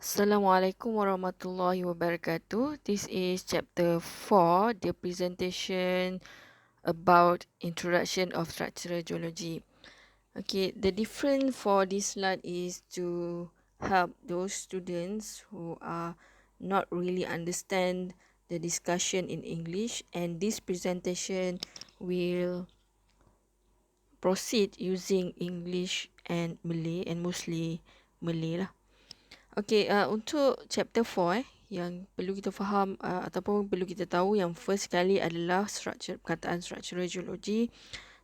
Assalamualaikum warahmatullahi wabarakatuh. This is chapter 4, the presentation about introduction of structural geology. Okay, the difference for this slide is to help those students who are not really understand the discussion in English, and this presentation will proceed using English and Malay, and mostly Malay lah. Okey, untuk chapter 4 yang perlu kita faham ataupun perlu kita tahu, yang first sekali adalah perkataan structural geology.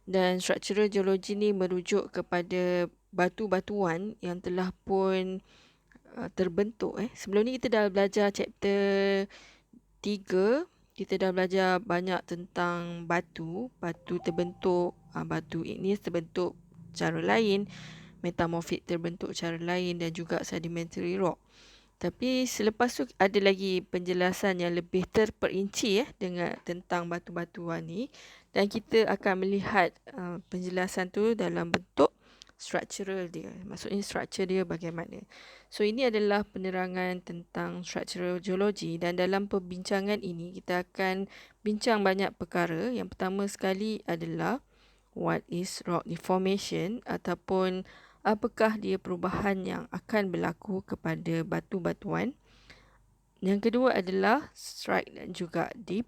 Dan structural geology ni merujuk kepada batu-batuan yang telah pun terbentuk. Sebelum ni kita dah belajar chapter 3, kita dah belajar banyak tentang batu. Batu terbentuk, batu igneous terbentuk cara lain, metamorphic terbentuk cara lain, dan juga sedimentary rock. Tapi selepas tu ada lagi penjelasan yang lebih terperinci dengan tentang batu-batuan ni, dan kita akan melihat penjelasan tu dalam bentuk structural dia. Maksudnya structure dia bagaimana. So ini adalah penerangan tentang structural geology, dan dalam perbincangan ini kita akan bincang banyak perkara. Yang pertama sekali adalah what is rock deformation, ataupun apakah dia perubahan yang akan berlaku kepada batu-batuan. Yang kedua adalah strike dan juga dip.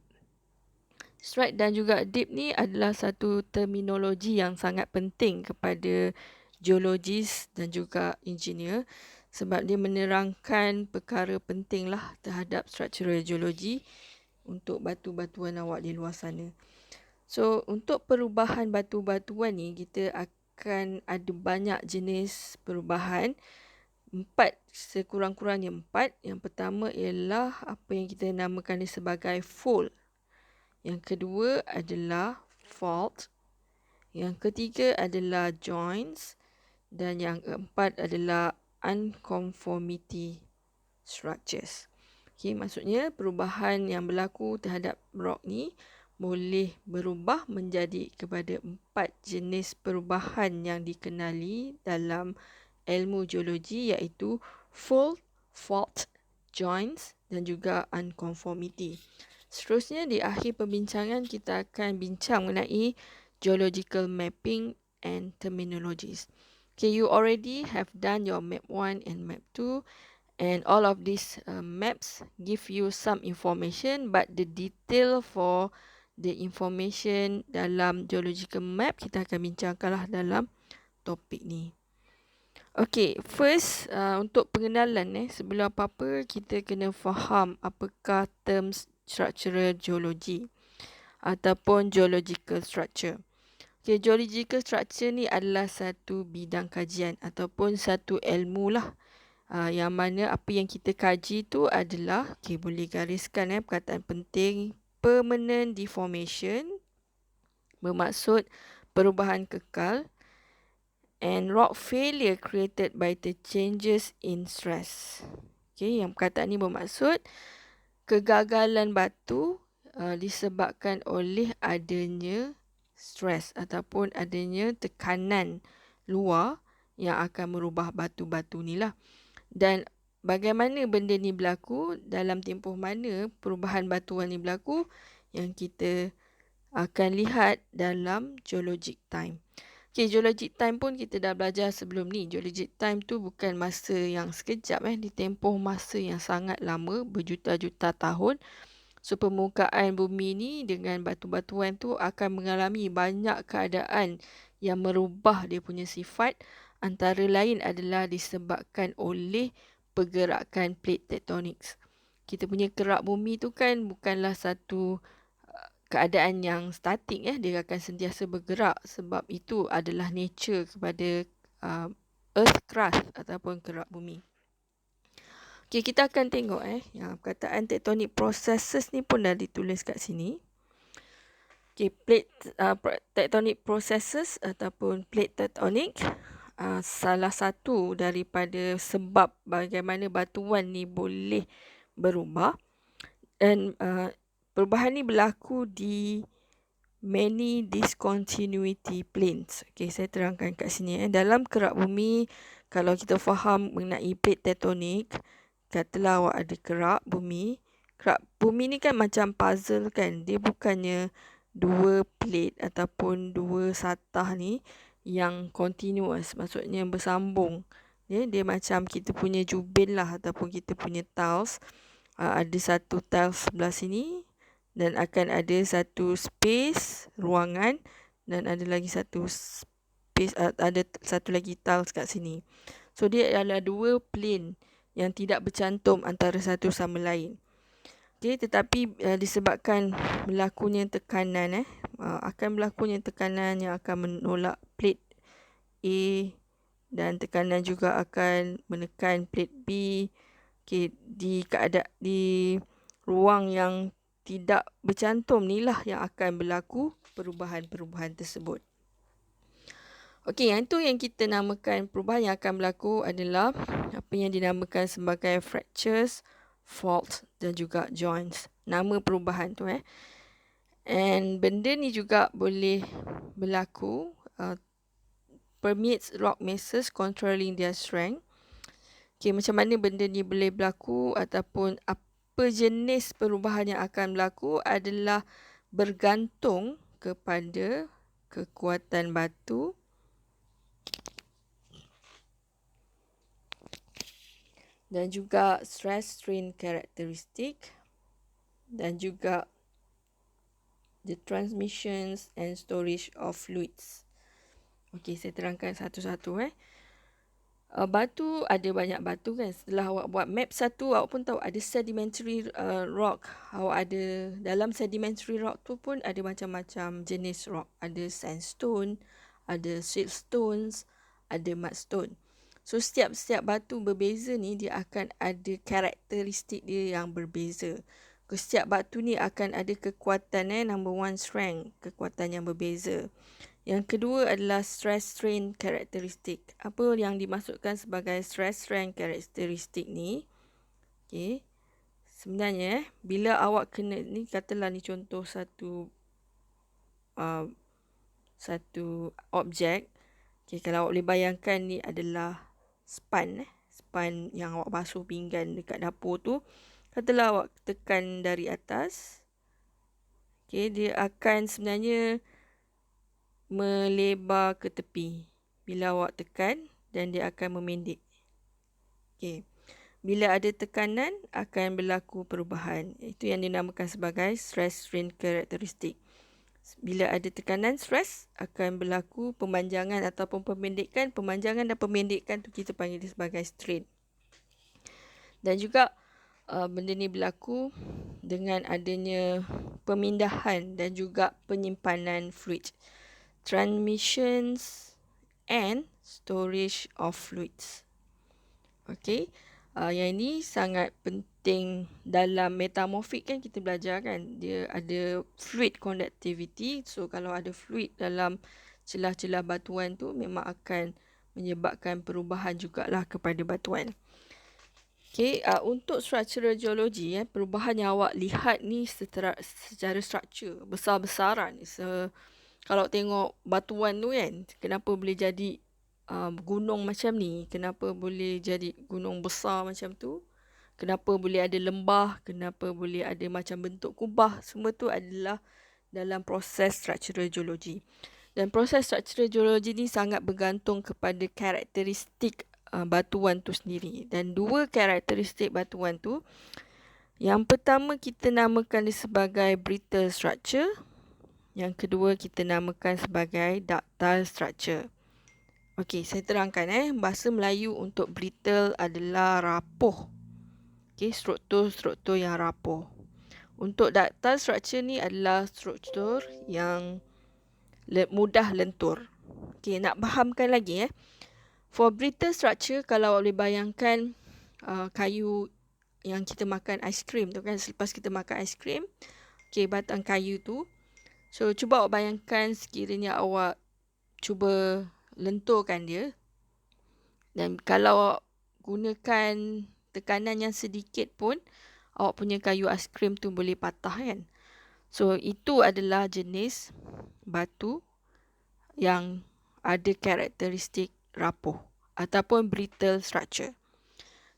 Strike dan juga dip ni adalah satu terminologi yang sangat penting kepada geologis dan juga engineer, sebab dia menerangkan perkara penting lah terhadap structural geology untuk batu-batuan awak di luar sana. So, untuk perubahan batu-batuan ni, kita akan ada banyak jenis perubahan. 4, sekurang-kurangnya 4. Yang pertama ialah apa yang kita namakan dia sebagai fold. Yang kedua adalah fault. Yang ketiga adalah joints. Dan yang keempat adalah unconformity structures. Okay, maksudnya perubahan yang berlaku terhadap rock ni boleh berubah menjadi kepada 4 jenis perubahan yang dikenali dalam ilmu geologi, iaitu fold, fault, joints dan juga unconformity. Seterusnya di akhir perbincangan kita akan bincang mengenai geological mapping and terminologies. Okay, you already have done your map 1 and map 2. And all of these maps give you some information, but the detail for the information dalam geological map kita akan bincangkanlah dalam topik ni. Okay, first untuk pengenalan sebelum apa-apa kita kena faham apakah terms structural geology ataupun geological structure. Okay, geological structure ni adalah satu bidang kajian ataupun satu ilmu lah. Yang mana apa yang kita kaji tu adalah, boleh gariskan perkataan penting, permanent deformation, bermaksud perubahan kekal, and rock failure created by the changes in stress. Yang perkataan ni bermaksud kegagalan batu disebabkan oleh adanya stres ataupun adanya tekanan luar yang akan merubah batu-batu ni lah. Dan bagaimana benda ni berlaku, dalam tempoh mana perubahan batuan ni berlaku, yang kita akan lihat dalam geologic time. Okay, geologic time pun kita dah belajar sebelum ni. Geologic time tu bukan masa yang sekejap, di tempoh masa yang sangat lama, berjuta-juta tahun. So, permukaan bumi ni dengan batu-batuan tu akan mengalami banyak keadaan yang merubah dia punya sifat. Antara lain adalah disebabkan oleh pergerakan plate tectonics. Kita punya kerak bumi tu kan bukanlah satu keadaan yang statik, dia akan sentiasa bergerak, sebab itu adalah nature kepada earth crust ataupun kerak bumi. Okay, kita akan tengok yang perkataan tectonic processes ni pun dah ditulis kat sini. Okay, tectonic processes ataupun plate tectonic, salah satu daripada sebab bagaimana batuan ni boleh berubah. Dan perubahan ni berlaku di many discontinuity planes. Okay, saya terangkan kat sini. Dalam kerak bumi, kalau kita faham mengenai plate tectonic, katalah awak ada kerak bumi. Kerak bumi ni kan macam puzzle kan. Dia bukannya dua plate ataupun dua satah ni yang continuous, maksudnya bersambung. Dia macam kita punya jubin lah ataupun kita punya tiles. Ada satu tiles sebelah sini dan akan ada satu space ruangan dan ada lagi satu space, ada satu lagi tiles kat sini. So dia adalah dua plane yang tidak bercantum antara satu sama lain. Okay, tetapi disebabkan berlakunya tekanan akan berlakunya tekanan yang akan menolak plate A dan tekanan juga akan menekan plate B. Okay, di ruang yang tidak bercantum ni lah yang akan berlaku perubahan-perubahan tersebut. Okey, yang itu yang kita namakan perubahan yang akan berlaku adalah apa yang dinamakan sebagai fractures, faults dan juga joints. Nama perubahan tu And benda ni juga boleh berlaku permits rock masses controlling their strength. Okey, macam mana benda ni boleh berlaku ataupun apa jenis perubahan yang akan berlaku adalah bergantung kepada kekuatan batu dan juga stress strain characteristic dan juga the transmissions and storage of fluids. Okey, saya terangkan satu-satu batu, ada banyak batu kan. Setelah awak buat map satu, awak pun tahu ada sedimentary rock. Awak ada dalam sedimentary rock tu pun ada macam-macam jenis rock. Ada sandstone, ada siltstones, ada mudstone. So setiap batu berbeza ni dia akan ada karakteristik dia yang berbeza. Setiap batu ni akan ada kekuatan number one strength, kekuatan yang berbeza. Yang kedua adalah stress strain characteristic. Apa yang dimaksudkan sebagai stress strain characteristic ni? Okay. Sebenarnya bila awak kena ni, katalah ni contoh satu objek. Okay, kalau awak boleh bayangkan ni adalah span span yang awak basuh pinggan dekat dapur tu. Katalah awak tekan dari atas. Okay, dia akan sebenarnya melebar ke tepi bila awak tekan dan dia akan memendek. Okay. Bila ada tekanan akan berlaku perubahan. Itu yang dinamakan sebagai stress strain characteristic. Bila ada tekanan stres akan berlaku pemanjangan ataupun pemendekan. Pemanjangan dan pemendekan tu kita panggil dia sebagai strain. Dan juga benda ni berlaku dengan adanya pemindahan dan juga penyimpanan fluid. Transmissions and storage of fluids. Okay. Yang ini sangat penting dalam metamorphic kan kita belajar kan. Dia ada fluid conductivity. So kalau ada fluid dalam celah-celah batuan tu memang akan menyebabkan perubahan jugalah kepada batuan. Okay, untuk structural geology perubahan yang awak lihat ni secara struktur besar-besaran. Kalau tengok batuan tu kan, kenapa boleh jadi gunung macam ni, kenapa boleh jadi gunung besar macam tu, kenapa boleh ada lembah, kenapa boleh ada macam bentuk kubah, semua tu adalah dalam proses structural geology. Dan proses structural geology ni sangat bergantung kepada karakteristik batuan tu sendiri. Dan dua karakteristik batuan tu, yang pertama kita namakan dia sebagai brittle structure. Yang kedua kita namakan sebagai ductile structure. Okey, saya terangkan bahasa Melayu untuk brittle adalah rapuh. Okey, struktur yang rapuh. Untuk ductile structure ni adalah struktur yang mudah lentur. Okey, nak fahamkan lagi For brittle structure, kalau awak boleh bayangkan kayu yang kita makan aiskrim tu kan, selepas kita makan aiskrim, okey, batang kayu tu. So, cuba awak bayangkan sekiranya awak cuba lenturkan dia. Dan kalau awak gunakan tekanan yang sedikit pun, awak punya kayu aiskrim tu boleh patah kan. So, itu adalah jenis batu yang ada karakteristik rapuh ataupun brittle structure.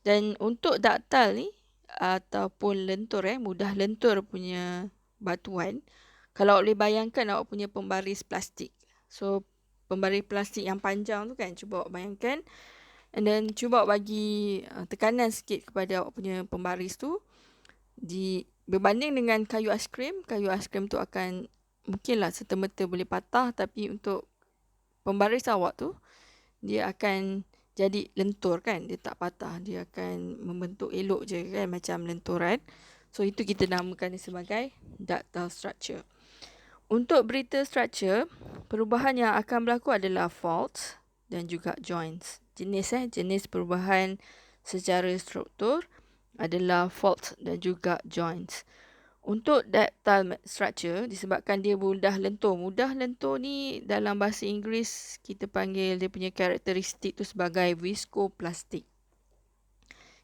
Dan untuk ductile ni ataupun lentur, mudah lentur punya batuan, kalau awak boleh bayangkan awak punya pembaris plastik. So pembaris plastik yang panjang tu kan, cuba awak bayangkan, and then cuba awak bagi tekanan sikit kepada awak punya pembaris tu, berbanding dengan kayu aiskrim tu akan mungkinlah serta-merta boleh patah, tapi untuk pembaris awak tu dia akan jadi lentur kan, dia tak patah, dia akan membentuk elok je kan, macam lenturan. So itu kita namakan sebagai ductile structure. Untuk brittle structure, perubahan yang akan berlaku adalah faults dan juga joints. Jenis perubahan secara struktur adalah faults dan juga joints. Untuk ductile structure, disebabkan dia mudah lentur. Mudah lentur ni dalam bahasa Inggeris kita panggil dia punya karakteristik tu sebagai viscoplastic.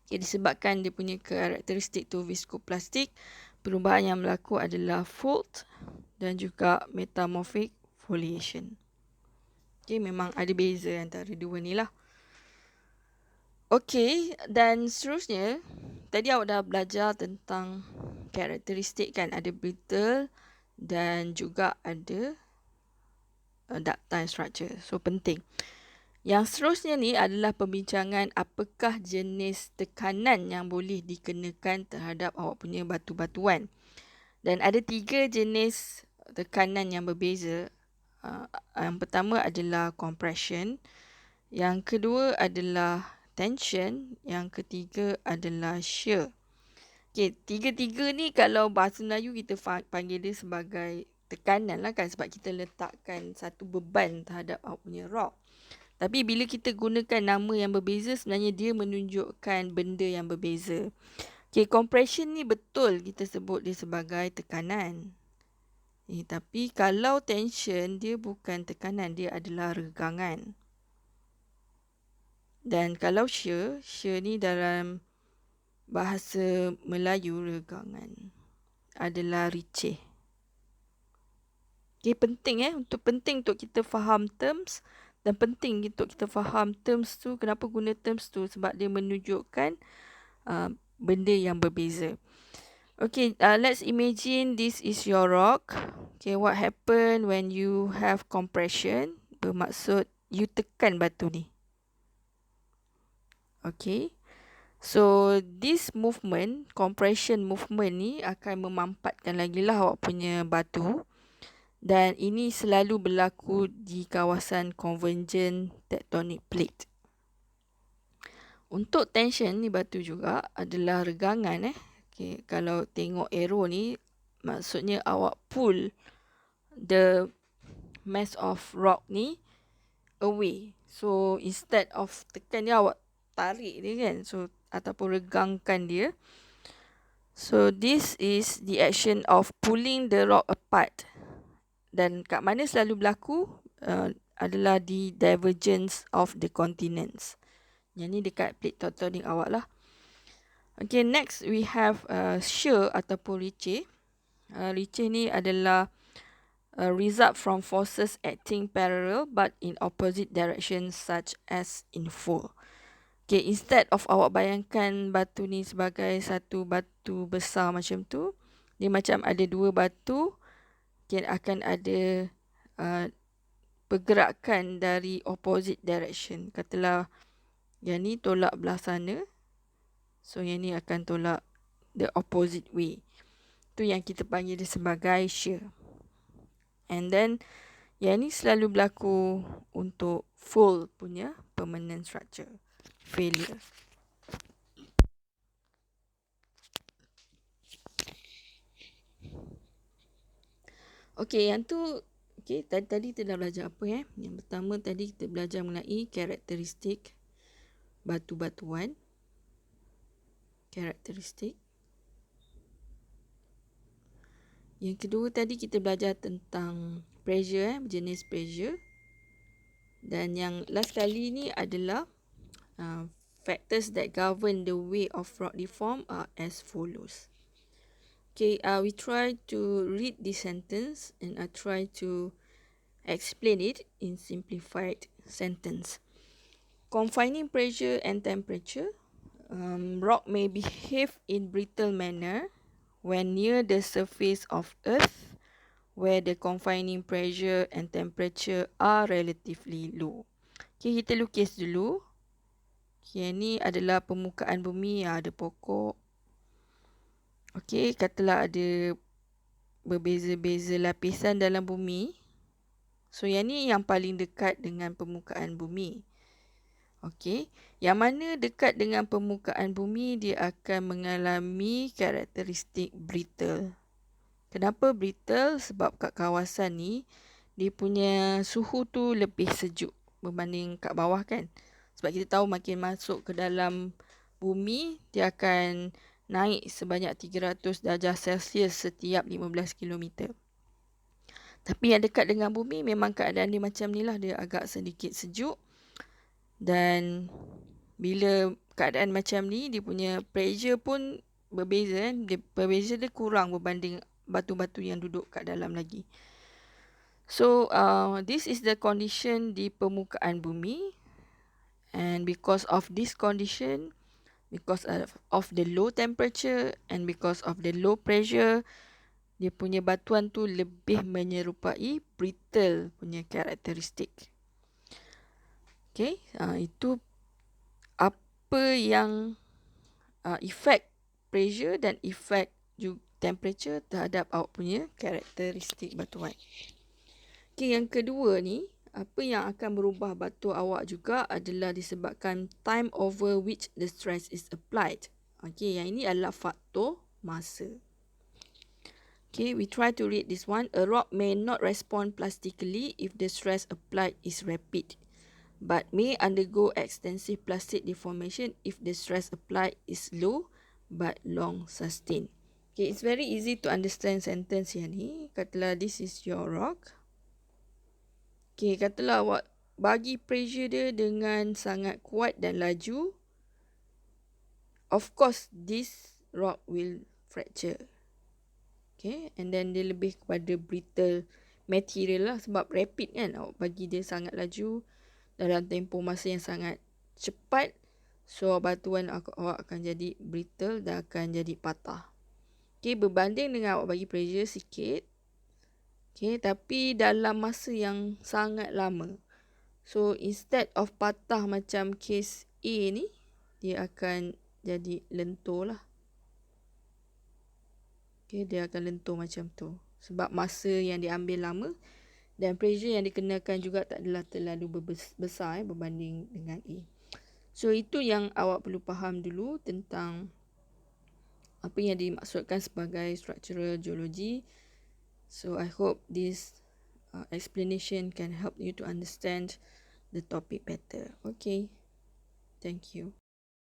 Okay, disebabkan dia punya karakteristik tu viscoplastic, perubahan yang berlaku adalah fault dan juga metamorphic foliation. Okay, memang ada beza antara dua ni lah. Okay, dan seterusnya, tadi awak dah belajar tentang karakteristik kan, ada brittle dan juga ada ductile structure. So penting. Yang seterusnya ni adalah pembincangan apakah jenis tekanan yang boleh dikenakan terhadap awak punya batu-batuan. Dan ada 3 jenis tekanan yang berbeza. Yang pertama adalah compression, yang kedua adalah tension, yang ketiga adalah shear. Okay, tiga-tiga ni kalau bahasa Melayu kita panggil dia sebagai tekanan lah kan, sebab kita letakkan satu beban terhadap awak punya rock. Tapi bila kita gunakan nama yang berbeza, sebenarnya dia menunjukkan benda yang berbeza. Okay, compression ni betul kita sebut dia sebagai tekanan. Tapi kalau tension, dia bukan tekanan, dia adalah regangan. Dan kalau shear ni dalam bahasa Melayu, regangan adalah ricih. Okay, penting untuk kita faham terms, dan penting untuk kita faham terms tu. Kenapa guna terms tu? Sebab dia menunjukkan benda yang berbeza. Okay, let's imagine this is your rock. Okay, what happen when you have compression? Bermaksud you tekan batu ni. Okay, so this movement, compression movement ni akan memampatkan lagi lah awak punya batu. Dan ini selalu berlaku di kawasan convergent tectonic plate. Untuk tension ni batu juga adalah regangan. Okay, kalau tengok arrow ni, maksudnya awak pull the mass of rock ni away. So instead of tekan dia, awak tarik dia kan, so ataupun regangkan dia. So this is the action of pulling the rock apart. Dan kat mana selalu berlaku adalah di divergence of the continents. Yang ni dekat plate tectonic awak lah. Okay, next we have shear ataupun ricih. Ricih ni adalah result from forces acting parallel but in opposite directions such as in fall. Okay, instead of awak bayangkan batu ni sebagai satu batu besar macam tu, dia macam ada dua batu, okay, akan ada pergerakan dari opposite direction. Katalah yang ni tolak belah sana, so yang ni akan tolak the opposite way. Tu yang kita panggil dia sebagai shear. And then yang ni selalu berlaku untuk full punya permanent structure. Failure. Okay, yang tu, okay, tadi kita dah belajar apa Yang pertama tadi kita belajar mengenai karakteristik batu-batuan. Karakteristik. Yang kedua tadi kita belajar tentang pressure, jenis pressure. Dan yang last kali ni adalah factors that govern the way of rock deform are as follows. Okay, we try to read this sentence and I try to explain it in simplified sentence. Confining pressure and temperature Rock may behave in brittle manner when near the surface of Earth, where the confining pressure and temperature are relatively low. Okay, kita lukis dulu. Okay, ni adalah permukaan bumi, ada pokok. Okay, katalah ada berbeza-beza lapisan dalam bumi. So, yang ni yang paling dekat dengan permukaan bumi. Okey, yang mana dekat dengan permukaan bumi dia akan mengalami karakteristik brittle. Kenapa brittle? Sebab kat kawasan ni dia punya suhu tu lebih sejuk berbanding kat bawah kan. Sebab kita tahu makin masuk ke dalam bumi dia akan naik sebanyak 300 darjah Celsius setiap 15 km. Tapi yang dekat dengan bumi memang keadaan dia macam ni lah, dia agak sedikit sejuk. Dan bila keadaan macam ni, dia punya pressure pun berbeza kan. Pressure dia kurang berbanding batu-batu yang duduk kat dalam lagi. So, this is the condition di permukaan bumi. And because of this condition, because of the low temperature and because of the low pressure, dia punya batuan tu lebih menyerupai brittle punya karakteristik. Okay, itu apa yang efek pressure dan efek temperature terhadap awak punya karakteristik batuan. Okay, yang kedua ni, apa yang akan merubah batu awak juga adalah disebabkan time over which the stress is applied. Okay, yang ini adalah faktor masa. Okay, we try to read this one. A rock may not respond plastically if the stress applied is rapid, but may undergo extensive plastic deformation if the stress applied is low but long sustained. Okay, it's very easy to understand sentence yang ni. Katalah this is your rock. Okay, katalah awak bagi pressure dia dengan sangat kuat dan laju. Of course, this rock will fracture. Okay, and then dia lebih kepada brittle material lah sebab rapid kan. Awak bagi dia sangat laju dalam tempoh masa yang sangat cepat. So, batuan awak akan jadi brittle dan akan jadi patah. Okay, berbanding dengan awak bagi pressure sikit. Okay, tapi dalam masa yang sangat lama. So, instead of patah macam case A ni, dia akan jadi lentur lah. Okay, dia akan lentur macam tu. Sebab masa yang diambil lama dan pressure yang dikenakan juga tak adalah terlalu besar berbanding dengan A. So, itu yang awak perlu faham dulu tentang apa yang dimaksudkan sebagai structural geology. So, I hope this explanation can help you to understand the topic better. Okay, thank you.